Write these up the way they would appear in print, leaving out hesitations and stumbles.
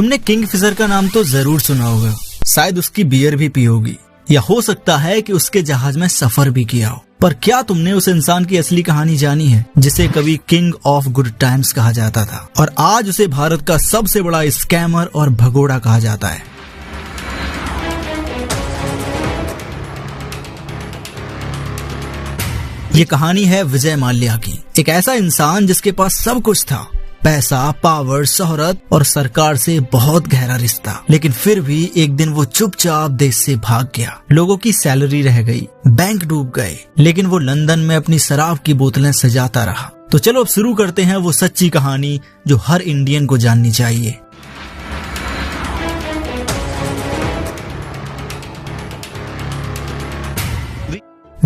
तुमने किंगफिशर का नाम तो जरूर सुना होगा, शायद उसकी बियर भी पी होगी, या हो सकता है कि उसके जहाज में सफर भी किया हो। पर क्या तुमने उस इंसान की असली कहानी जानी है जिसे कभी किंग ऑफ गुड टाइम्स कहा जाता था और आज उसे भारत का सबसे बड़ा स्कैमर और भगोड़ा कहा जाता है? ये कहानी है विजय माल्या की, एक ऐसा इंसान जिसके पास सब कुछ था, पैसा, पावर, शोहरत और सरकार से बहुत गहरा रिश्ता, लेकिन फिर भी एक दिन वो चुपचाप देश से भाग गया। लोगों की सैलरी रह गई, बैंक डूब गए, लेकिन वो लंदन में अपनी शराब की बोतलें सजाता रहा। तो चलो अब शुरू करते हैं वो सच्ची कहानी जो हर इंडियन को जाननी चाहिए।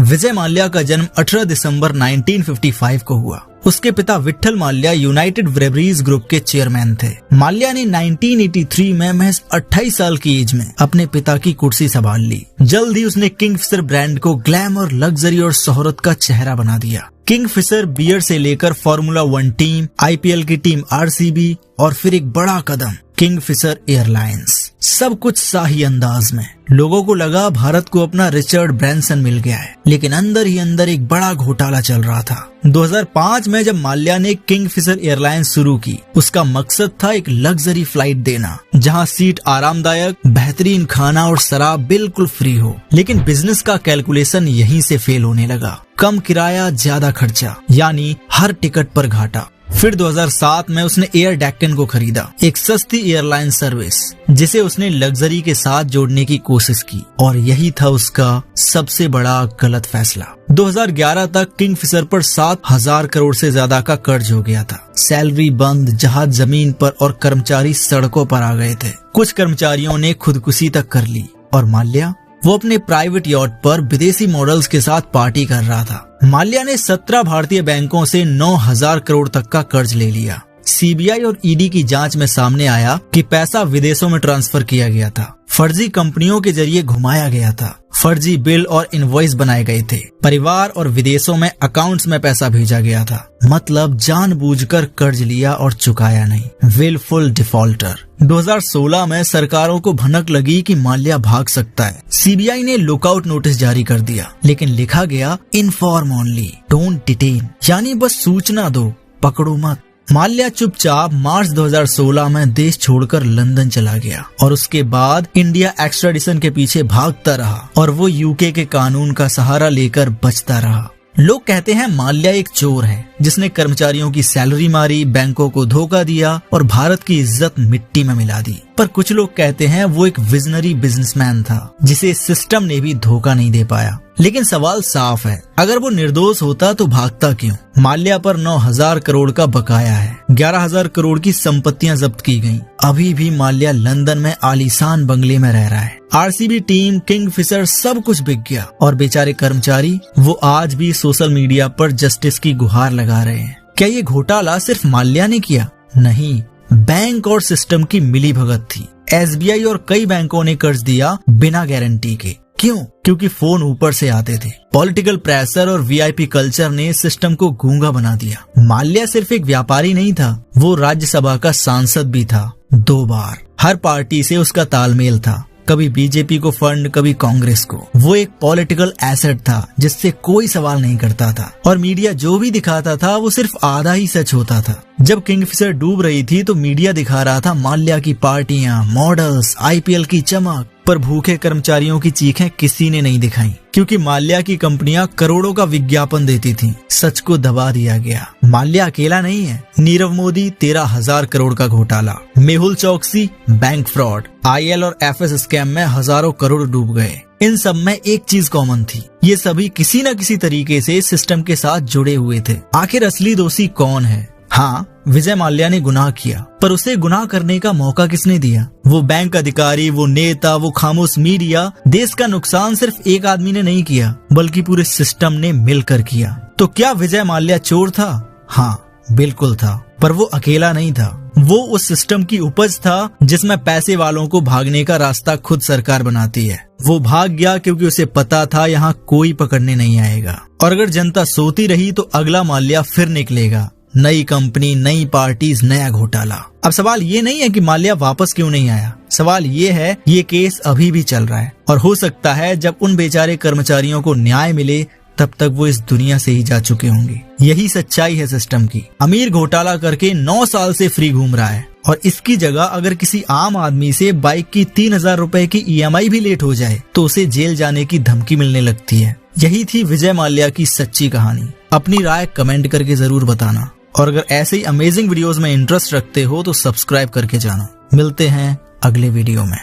विजय माल्या का जन्म 18 दिसंबर 1955 को हुआ। उसके पिता Vitthal Mallya United breweries group के चेयरमैन थे। माल्या ने 1983 में महज 28 साल की एज में अपने पिता की कुर्सी संभाल ली। जल्द ही उसने किंगफिशर ब्रांड को ग्लैमर, लग्जरी और शोहरत का चेहरा बना दिया। किंगफिशर बियर से लेकर फार्मूला 1 टीम, IPL की टीम RCB और फिर एक बड़ा कदम किंगफिशर एयरलाइंस, सब कुछ शाही अंदाज में। लोगों को लगा भारत को अपना रिचर्ड ब्रैंसन मिल गया है, लेकिन अंदर ही अंदर एक बड़ा घोटाला चल रहा था। 2005 में जब माल्या ने किंगफिशर एयरलाइंस शुरू की, उसका मकसद था एक लग्जरी फ्लाइट देना जहां सीट आरामदायक, बेहतरीन खाना और शराब बिल्कुल फ्री हो। लेकिन बिजनेस का कैलकुलेशन यहीं से फेल होने लगा। कम किराया, ज्यादा खर्चा, यानी हर टिकट पर घाटा। फिर 2007 में उसने एयर डेक्कन को खरीदा, एक सस्ती एयरलाइन सर्विस जिसे उसने लग्जरी के साथ जोड़ने की कोशिश की, और यही था उसका सबसे बड़ा गलत फैसला। 2011 तक किंगफिशर पर 7,000 करोड़ से ज्यादा का कर्ज हो गया था। सैलरी बंद, जहाज जमीन पर और कर्मचारी सड़कों पर आ गए थे। कुछ कर्मचारियों ने खुदकुशी तक कर ली और माल्या वो अपने प्राइवेट यॉट पर विदेशी मॉडल्स के साथ पार्टी कर रहा था। माल्या ने 17 भारतीय बैंकों से 9,000 करोड़ तक का कर्ज ले लिया। CBI और ED की जांच में सामने आया कि पैसा विदेशों में ट्रांसफर किया गया था, फर्जी कंपनियों के जरिए घुमाया गया था, फर्जी बिल और इनवॉइस बनाए गए थे, परिवार और विदेशों में अकाउंट्स में पैसा भेजा गया था। मतलब जानबूझकर कर्ज लिया और चुकाया नहीं, विलफुल डिफॉल्टर। 2016 में सरकारों को भनक लगी कि माल्या भाग सकता है। CBI ने लुकआउट नोटिस जारी कर दिया, लेकिन लिखा गया इन्फॉर्म ओनली, डोंट डिटेन, यानी बस सूचना दो, पकड़ो मत। माल्या चुपचाप मार्च 2016 में देश छोड़कर लंदन चला गया और उसके बाद इंडिया एक्स्ट्राडिशन के पीछे भागता रहा और वो UK के कानून का सहारा लेकर बचता रहा। लोग कहते हैं माल्या एक चोर है जिसने कर्मचारियों की सैलरी मारी, बैंकों को धोखा दिया और भारत की इज्जत मिट्टी में मिला दी। पर कुछ लोग कहते हैं वो एक विजनरी बिजनेसमैन था जिसे सिस्टम ने भी धोखा नहीं दे पाया। लेकिन सवाल साफ है, अगर वो निर्दोष होता तो भागता क्यों? माल्या पर 9,000 करोड़ का बकाया है, 11,000 करोड़ की संपत्तियां जब्त की गईं। अभी भी माल्या लंदन में आलीशान बंगले में रह रहा है। RCB टीम, किंगफिशर, सब कुछ बिक गया और बेचारे कर्मचारी वो आज भी सोशल मीडिया पर जस्टिस की गुहार लगा रहे हैं। क्या ये घोटाला सिर्फ माल्या ने किया? नहीं, बैंक और सिस्टम की मिलीभगत थी। SBI और कई बैंकों ने कर्ज दिया बिना गारंटी के। क्यों? क्योंकि फोन ऊपर से आते थे। पॉलिटिकल प्रेशर और VIP कल्चर ने सिस्टम को गूंगा बना दिया। माल्या सिर्फ एक व्यापारी नहीं था, वो राज्यसभा का सांसद भी था 2 बार। हर पार्टी से उसका तालमेल था, कभी BJP को फंड, कभी कांग्रेस को। वो एक पॉलिटिकल एसेट था जिससे कोई सवाल नहीं करता था, और मीडिया जो भी दिखाता था वो सिर्फ आधा ही सच होता था। जब किंगफिशर डूब रही थी तो मीडिया दिखा रहा था माल्या की पार्टियां, मॉडल्स, IPL की चमक, पर भूखे कर्मचारियों की चीखें किसी ने नहीं दिखाई, क्योंकि माल्या की कंपनियां करोड़ों का विज्ञापन देती थीं। सच को दबा दिया गया। माल्या अकेला नहीं है। नीरव मोदी 13,000 करोड़ का घोटाला, मेहुल चौकसी बैंक फ्रॉड, IL और FS स्कैम में हजारों करोड़ डूब गए। इन सब में एक चीज कॉमन थी, ये सभी किसी न किसी तरीके से सिस्टम के साथ जुड़े हुए थे। आखिर असली दोषी कौन है? हाँ, विजय माल्या ने गुनाह किया, पर उसे गुनाह करने का मौका किसने दिया? वो बैंक अधिकारी, वो नेता, वो खामोश मीडिया। देश का नुकसान सिर्फ एक आदमी ने नहीं किया, बल्कि पूरे सिस्टम ने मिलकर किया। तो क्या विजय माल्या चोर था? हाँ, बिल्कुल था, पर वो अकेला नहीं था। वो उस सिस्टम की उपज था जिसमें पैसे वालों को भागने का रास्ता खुद सरकार बनाती है। वो भाग गया क्योंकि उसे पता था यहाँ कोई पकड़ने नहीं आएगा, और अगर जनता सोती रही तो अगला माल्या फिर निकलेगा, नई कंपनी, नई पार्टीज, नया घोटाला। अब सवाल ये नहीं है कि माल्या वापस क्यों नहीं आया, सवाल ये है ये केस अभी भी चल रहा है और हो सकता है जब उन बेचारे कर्मचारियों को न्याय मिले तब तक वो इस दुनिया से ही जा चुके होंगे। यही सच्चाई है सिस्टम की। अमीर घोटाला करके 9 साल से फ्री घूम रहा है और इसकी जगह अगर किसी आम आदमी से बाइक की 3000 रुपए की EMI भी लेट हो जाए तो उसे जेल जाने की धमकी मिलने लगती है। यही थी विजय माल्या की सच्ची कहानी। अपनी राय कमेंट करके जरूर बताना और अगर ऐसे ही अमेजिंग वीडियोस में इंटरेस्ट रखते हो तो सब्सक्राइब करके जाना। मिलते हैं अगले वीडियो में।